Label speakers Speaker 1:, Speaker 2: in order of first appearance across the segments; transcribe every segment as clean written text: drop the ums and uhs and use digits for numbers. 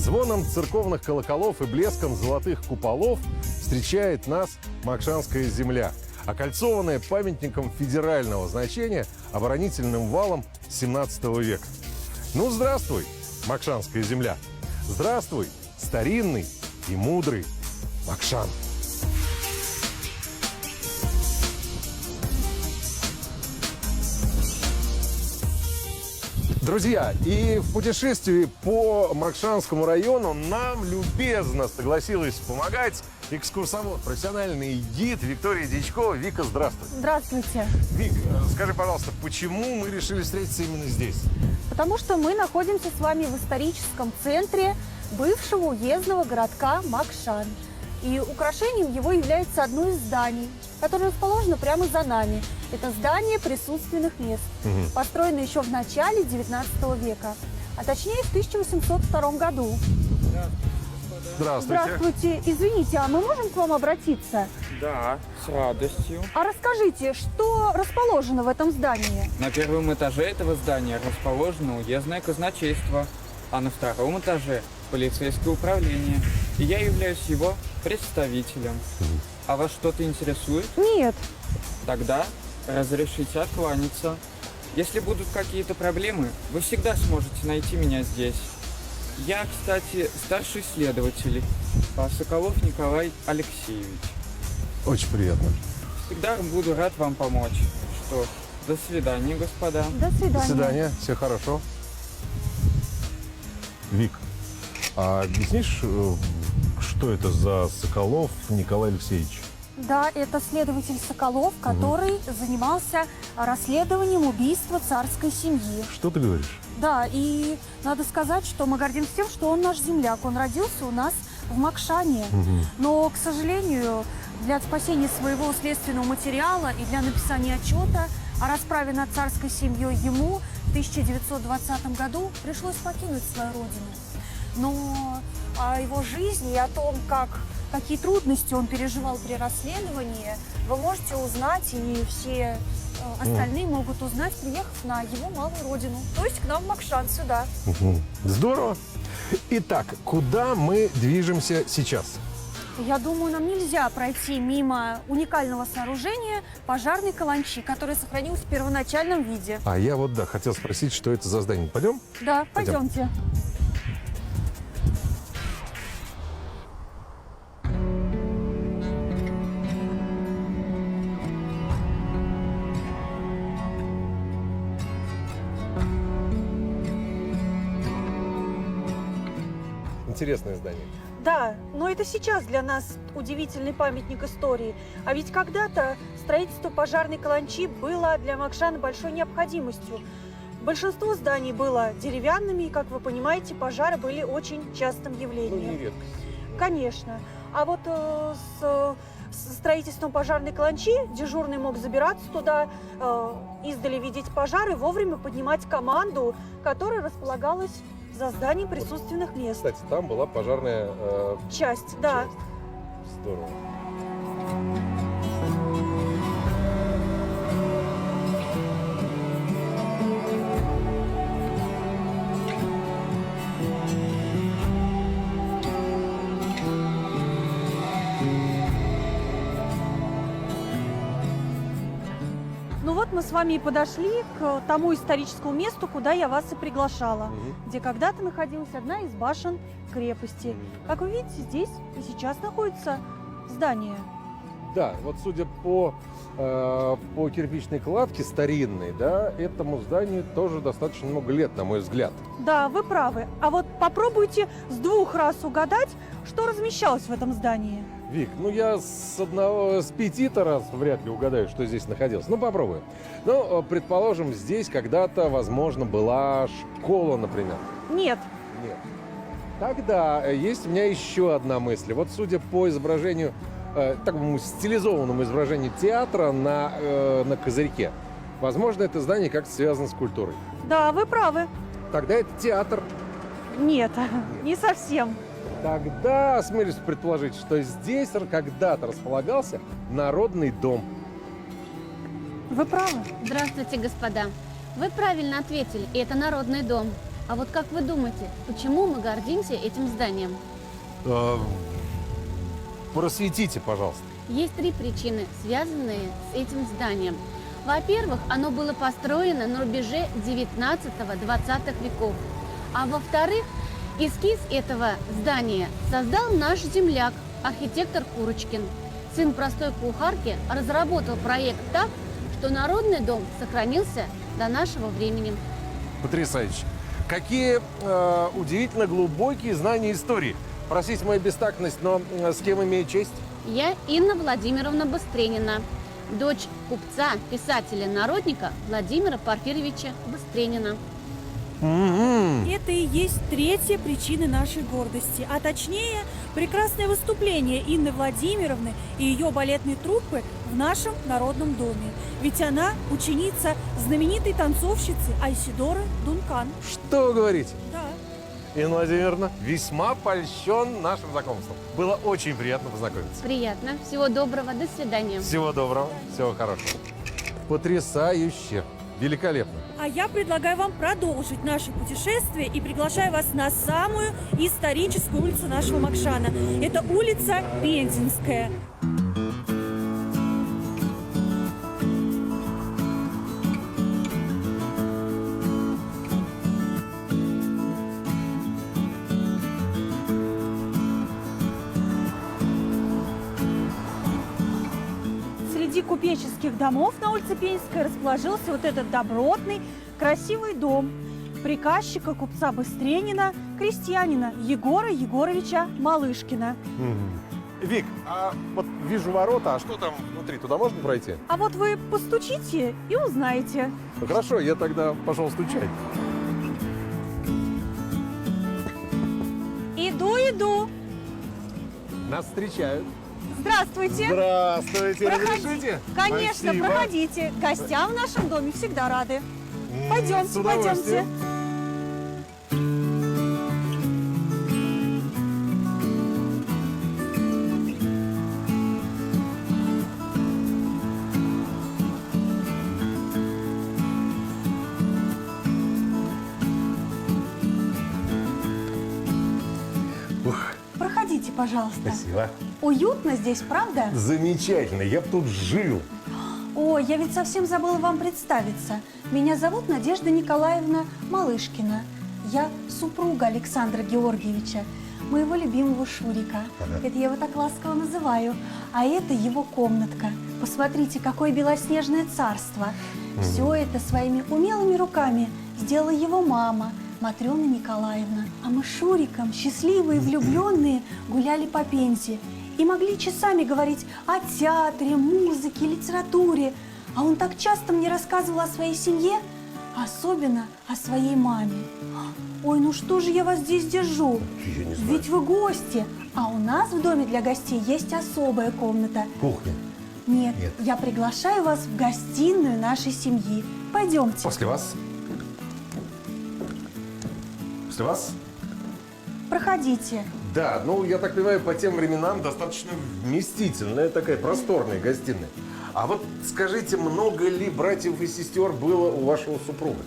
Speaker 1: Звоном церковных колоколов и блеском золотых куполов встречает нас Макшанская земля, окольцованная памятником федерального значения оборонительным валом 17 века. Ну, здравствуй, Макшанская земля! Здравствуй, старинный и мудрый Макшан! Друзья, и в путешествии по Макшанскому району нам любезно согласилась помогать экскурсовод, профессиональный гид Виктория Дьячкова. Вика, здравствуй.
Speaker 2: Здравствуйте.
Speaker 1: Вик, скажи, пожалуйста, почему мы решили встретиться именно здесь?
Speaker 2: Потому что мы находимся с вами в историческом центре бывшего уездного городка Макшан. И украшением его является одно из зданий, которое расположено прямо за нами. Это здание присутственных мест, построено еще в начале 19 века, а точнее в 1802 году.
Speaker 1: Здравствуйте.
Speaker 2: Здравствуйте. Извините, а мы можем к вам обратиться?
Speaker 3: Да, с радостью.
Speaker 2: А расскажите, что расположено в этом здании?
Speaker 3: На первом этаже этого здания расположено уездное казначейство, а на втором этаже полицейское управление. И я являюсь его представителем. А вас что-то интересует?
Speaker 2: Нет.
Speaker 3: Тогда разрешите откланяться. Если будут какие-то проблемы, вы всегда сможете найти меня здесь. Я, кстати, старший следователь, Соколов Николай Алексеевич.
Speaker 1: Очень приятно.
Speaker 3: Всегда буду рад вам помочь. Что ж, до свидания, господа.
Speaker 2: До свидания.
Speaker 1: До свидания, все хорошо. Вик, а объяснишь, что это за Соколов Николай Алексеевич?
Speaker 2: Да, это следователь Соколов, который занимался расследованием убийства царской семьи.
Speaker 1: Что ты говоришь?
Speaker 2: Да, и надо сказать, что мы гордимся тем, что он наш земляк. Он родился у нас в Макшане. Но, к сожалению, для спасения своего следственного материала и для написания отчета о расправе над царской семьей ему в 1920 году пришлось покинуть свою родину. Но о его жизни и о том, какие трудности он переживал при расследовании, вы можете узнать, и все остальные могут узнать, приехав на его малую родину, то есть к нам в Макшан, сюда.
Speaker 1: Здорово! Итак, куда мы движемся сейчас?
Speaker 2: Я думаю, нам нельзя пройти мимо уникального сооружения пожарной каланчи, которая сохранилась в первоначальном виде.
Speaker 1: А я вот, да, хотел спросить, что это за здание. Пойдем?
Speaker 2: Да,
Speaker 1: Пойдем.
Speaker 2: пойдемте.
Speaker 1: Интересное здание.
Speaker 2: Да, но это сейчас для нас удивительный памятник истории. А ведь когда-то строительство пожарной каланчи было для Макшана большой необходимостью. Большинство зданий было деревянными, и, как вы понимаете, пожары были очень частым явлением.
Speaker 1: не редкость.
Speaker 2: Конечно. А вот с строительством пожарной каланчи дежурный мог забираться туда, издали видеть пожары, вовремя поднимать команду, которая располагалась за зданием присутственных мест.
Speaker 1: Кстати, там была пожарная
Speaker 2: Часть, да.
Speaker 1: часть. Здорово.
Speaker 2: Ну вот мы с вами и подошли к тому историческому месту, куда я вас и приглашала, где когда-то находилась одна из башен крепости. Как вы видите, здесь и сейчас находится здание.
Speaker 1: Да, вот судя по кирпичной кладке старинной, да, этому зданию тоже достаточно много лет, на мой взгляд.
Speaker 2: Да, вы правы. А вот попробуйте с 2 раз угадать, что размещалось в этом здании.
Speaker 1: Вик, ну я с 5 раз вряд ли угадаю, что здесь находилось. Ну, попробуем. Ну, предположим, здесь когда-то, возможно, была школа, например.
Speaker 2: Нет.
Speaker 1: Нет. Тогда есть у меня еще одна мысль. Вот судя по изображению, такому стилизованному изображению театра на козырьке, возможно, это здание как-то связано с культурой.
Speaker 2: Да, вы правы.
Speaker 1: Тогда это театр.
Speaker 2: Нет, не совсем.
Speaker 1: Тогда осмелюсь предположить, что здесь когда-то располагался народный дом.
Speaker 2: Вы правы.
Speaker 4: Здравствуйте, господа. Вы правильно ответили, и это народный дом. А вот как вы думаете, почему мы гордимся этим зданием?
Speaker 1: Просветите, пожалуйста.
Speaker 4: Есть 3 причины, связанные с этим зданием. Во-первых, оно было построено на рубеже 19-20 веков. А во-вторых, эскиз этого здания создал наш земляк, архитектор Курочкин. Сын простой кухарки разработал проект так, что Народный дом сохранился до нашего времени.
Speaker 1: Потрясающе. Какие удивительно глубокие знания истории. Простите мою бестактность, но с кем имею честь?
Speaker 4: Я Инна Владимировна Быстренина, дочь купца, писателя-народника Владимира Порфирьевича Быстренина.
Speaker 2: Это и есть 3-я причина нашей гордости, а точнее прекрасное выступление Инны Владимировны и ее балетной труппы в нашем Народном доме. Ведь она ученица знаменитой танцовщицы Айсидоры Дункан.
Speaker 1: Что вы говорите?
Speaker 2: Да.
Speaker 1: Инна Владимировна, весьма польщен нашим знакомством. Было очень приятно познакомиться.
Speaker 4: Приятно. Всего доброго. До свидания.
Speaker 1: Всего доброго, всего хорошего. Потрясающе, великолепно.
Speaker 2: А я предлагаю вам продолжить наше путешествие и приглашаю вас на самую историческую улицу нашего Макшана. Это улица Пензенская. Среди купеческих домов на улице Пензенская расположился вот этот добротный, красивый дом приказчика купца Быстренина, крестьянина Егора Егоровича Малышкина.
Speaker 1: Вик, а вот вижу ворота, а что там внутри? Туда можно пройти?
Speaker 2: А вот вы постучите и узнаете.
Speaker 1: Ну, хорошо, я тогда пошел стучать.
Speaker 2: Иду.
Speaker 1: Нас встречают.
Speaker 2: Здравствуйте.
Speaker 1: Здравствуйте,
Speaker 2: Проходите.
Speaker 1: разрешите?
Speaker 2: Конечно,
Speaker 1: Спасибо.
Speaker 2: проходите. Гостям в нашем доме всегда рады.
Speaker 1: С
Speaker 2: Пойдемте,
Speaker 1: удовольствием.
Speaker 2: пойдемте. Проходите, пожалуйста.
Speaker 1: Спасибо.
Speaker 2: Уютно здесь, правда?
Speaker 1: Замечательно, я бы тут жил.
Speaker 2: Ой, я ведь совсем забыла вам представиться. Меня зовут Надежда Николаевна Малышкина. Я супруга Александра Георгиевича, моего любимого Шурика. Это я его так ласково называю. А это его комнатка. Посмотрите, какое белоснежное царство. Все это своими умелыми руками сделала его мама, Матрена Николаевна. А мы с Шуриком, счастливые, влюбленные, гуляли по Пензе и могли часами говорить о театре, музыке, литературе. А он так часто мне рассказывал о своей семье, особенно о своей маме. Ой, ну что же я вас здесь держу?
Speaker 1: Я не знаю.
Speaker 2: Ведь вы гости, а у нас в доме для гостей есть особая комната.
Speaker 1: Кухня.
Speaker 2: Нет,
Speaker 1: Нет.
Speaker 2: я приглашаю вас в гостиную нашей семьи. Пойдемте.
Speaker 1: После вас. После вас?
Speaker 2: Проходите.
Speaker 1: Да, ну, я так понимаю, по тем временам достаточно вместительная такая просторная гостиная. А вот скажите, много ли братьев и сестер было у вашего супруга?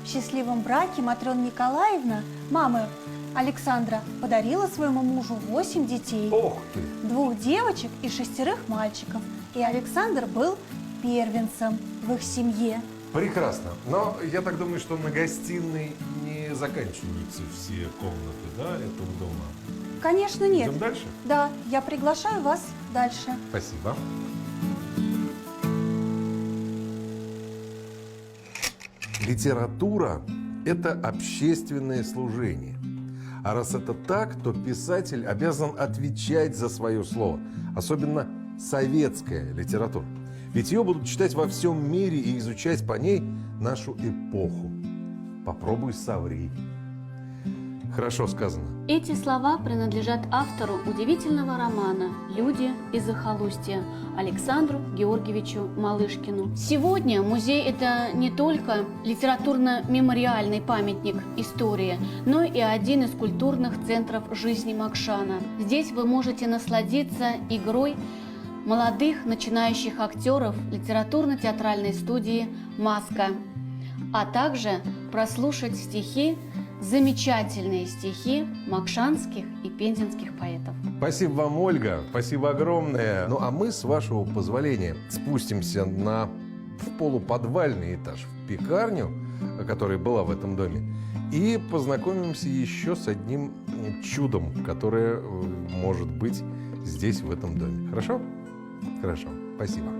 Speaker 2: В счастливом браке Матрена Николаевна, мама Александра, подарила своему мужу 8 детей.
Speaker 1: Ох ты!
Speaker 2: 2 девочек и 6 мальчиков. И Александр был первенцем в их семье.
Speaker 1: Прекрасно. Но я так думаю, что на гостиной не заканчиваются все комнаты, да, этого дома.
Speaker 2: Конечно, нет.
Speaker 1: Идем дальше?
Speaker 2: Да, я приглашаю вас дальше.
Speaker 1: Спасибо. Литература – это общественное служение. А раз это так, то писатель обязан отвечать за свое слово. Особенно советская литература. Ведь ее будут читать во всем мире и изучать по ней нашу эпоху. Попробуй соври. Хорошо сказано.
Speaker 4: Эти слова принадлежат автору удивительного романа «Люди из захолустья» Александру Георгиевичу Малышкину. Сегодня музей – это не только литературно-мемориальный памятник истории, но и один из культурных центров жизни Макшана. Здесь вы можете насладиться игрой молодых начинающих актеров литературно-театральной студии «Маска», а также прослушать стихи замечательные стихи макшанских и пензенских поэтов.
Speaker 1: Спасибо вам, Ольга. Спасибо огромное. Ну, а мы, с вашего позволения, спустимся на полуподвальный этаж, в пекарню, которая была в этом доме, и познакомимся еще с одним чудом, которое может быть здесь, в этом доме. Хорошо? Хорошо. Спасибо.